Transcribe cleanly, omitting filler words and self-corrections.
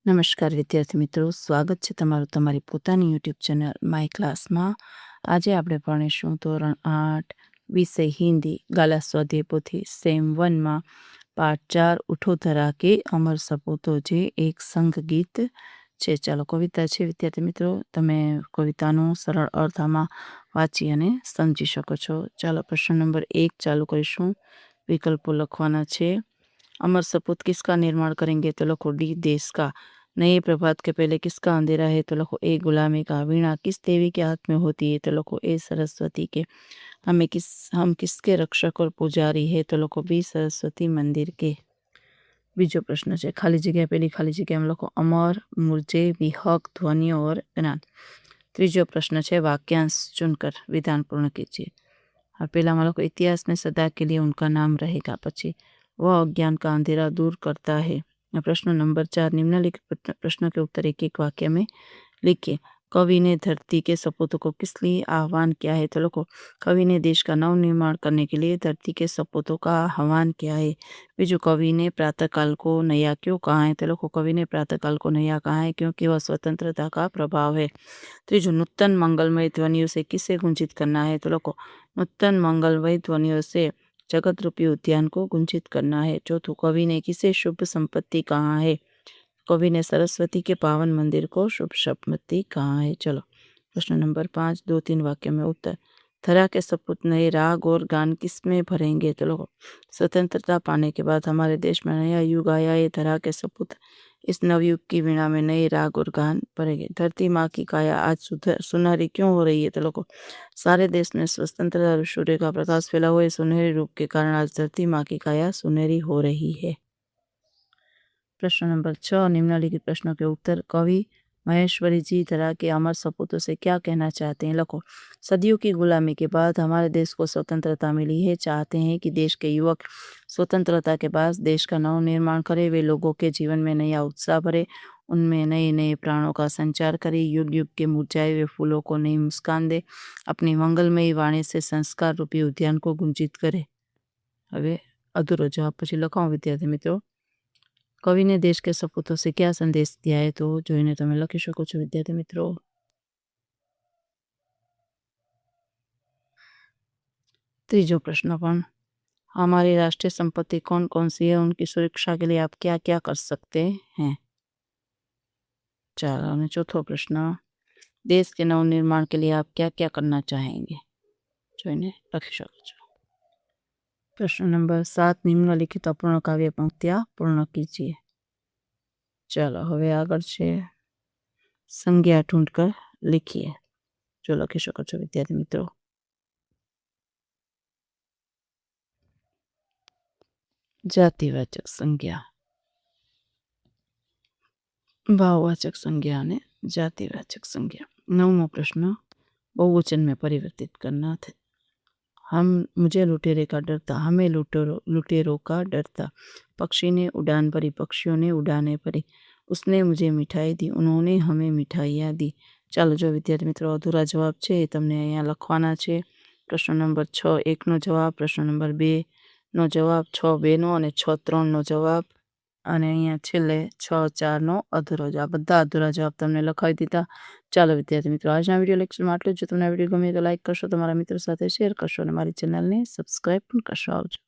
નમસ્કાર વિદ્યાર્થી મિત્રો, સ્વાગત છે તમારું તમારી પોતાની યુટ્યુબ ચેનલ માય ક્લાસમાં। આજે આપણે ભણીશું ધોરણ 8 વિષય હિન્દી ગાલા સ્વાધ્યાય પોથી સેમ 1માં પાઠ 4 ઉઠો ધરા કે અમર સપૂતો, જે એક સંઘગીત છે। ચાલો, કવિતા છે વિદ્યાર્થી મિત્રો, તમે કવિતાનો સરળ અર્થ આમાં વાંચી અને સમજી શકો છો। ચાલો, પ્રશ્ન નંબર 1 ચાલુ કરીશું। વિકલ્પો લખવાના છે। अमर सपूत किसका निर्माण करेंगे तो लखो डी देश का। नए प्रभात के पहले किसका अंधेरा है तो लखो ए गुलामी का। वीणा किस देवी के हाथ में होती है तो लखो ए सरस्वती के। हम किसके रक्षक और पुजारी है तो लखो बी सरस्वती मंदिर के। बीजो प्रश्न है खाली जगह पहली खाली जगह में लखो अमर, मुर्जे, विहक, ध्वनियों और ज्ञान। तीजो प्रश्न है वाक्यांश चुनकर विधान पूर्ण कीजिए। पहला में लखो इतिहास में सदा के लिए उनका नाम रहेगा। पची वह अज्ञान का अंधेरा दूर करता है। प्रश्न नंबर 4 निम्नलिखित प्रश्नों के उत्तर एक एक वाक्य में लिखिए। कवि ने धरती के सपूतों को किस लिए आह्वान किया है तो लोगों कवि ने देश का नव निर्माण करने के लिए धरती के सपूतों का आह्वान किया है। बीजू कवि ने प्रातःकाल को नया क्यों कहा है तो लोगों कवि ने प्रातःकाल को नया कहा है क्योंकि वह स्वतंत्रता का प्रभाव है। तीजू नूतन मंगलमय ध्वनियों से किसे गुंजित करना है तो लोगों नूतन मंगलमय ध्वनियों से जगत रूपी उद्यान को गुंजित करना है। चौथो कवि ने किसे शुभ संपत्ति कहा है। कवि ने सरस्वती के पावन मंदिर को शुभ संपत्ति कहा है। चलो, प्रश्न नंबर 5 2-3 वाक्य में उत्तर। धरा के सपूत नए राग और गान किस में भरेंगे तो लोग स्वतंत्रता पाने के बाद हमारे देश में नया युग आया है। धरा के सपूत इस नवयुग की वीणा में नए राग और गान भरेंगे। धरती माँ की काया आज सुनहरी क्यों हो रही है तो लोगों सारे देश में स्वतंत्रता और सूर्य का प्रकाश फैला हुए सुनहरे रूप के कारण आज धरती माँ की काया सुनहरी हो रही है। प्रश्न नंबर 6 निम्नलिखित प्रश्नों के उत्तर। कवि महेश्वरी जी धरा के अमर सपूतों से क्या कहना चाहते हैं। लखो सदियों की गुलामी के बाद हमारे देश को स्वतंत्रता मिली है। चाहते हैं कि देश के युवक स्वतंत्रता के बाद देश का नव निर्माण करे। वे लोगों के जीवन में नया उत्साह भरे, उनमें नए नए प्राणों का संचार करे, युग युग के मुरझाए हुए फूलों को नई मुस्कान दे, अपनी मंगलमयी वाणी से संस्कार रूपी उद्यान को गुंजित करे। हवे अधूरो जवाब पछी लखाओ विद्यार्थी मित्रों। कवि ने देश के सपूतों से क्या संदेश दिया है तो जोईने तमे लखी शको छो विद्यार्थी मित्रों। तीजो प्रश्न पण हमारी राष्ट्रीय संपत्ति कौन कौन सी है, उनकी सुरक्षा के लिए आप क्या क्या कर सकते हैं। चलो, और चौथो प्रश्न देश के नव निर्माण के लिए आप क्या क्या करना चाहेंगे, जोईने लखी शको छो। प्रश्न नंबर 7 निम्नलिखित अपूर्ण काव्य पंक्तियां पूर्ण कीजिए। चलो, हवे आगळ छे संज्ञा ढूंढकर लिखिए। जो लखी शको छो विद्यार्थी मित्रों। जातिवाचक संज्ञा, भाववाचक संज्ञा ने जातिवाचक संज्ञा। 9वां प्रश्न बहुवचन में परिवर्तित करना थे। मुझे लुटेरे का डर था, हमें लुटेरों का डर था। पक्षी ने उड़ान भरी, पक्षियों ने उड़ाने भरी, उसने मुझे मिठाई दी, उन्होंने हमें मिठाइयाँ दी। चालो, जो विद्यार्थी मित्रों अधूरा जवाब है तमने अहींया लखवाना है। प्रश्न नंबर 6 1 नो जवाब, प्रश्न नंबर 2 नो जवाब, 6 2 नो और 6 3 नो जवाब, અને અહીંયા છેલ્લે 6 4 નો અધૂરો જવાબ। બધા અધૂરા જવાબ તમને લખાવી દીધા। ચાલો વિદ્યાર્થી મિત્રો, આજના વિડીયો લેક્ચરમાં આટલું જ। જો તમને વિડીયો ગમે તો લાઈક કરશો, તમારા મિત્રો સાથે શેર કરશો અને મારી ચેનલને સબસ્ક્રાઇબ પણ કરશો। આવજો।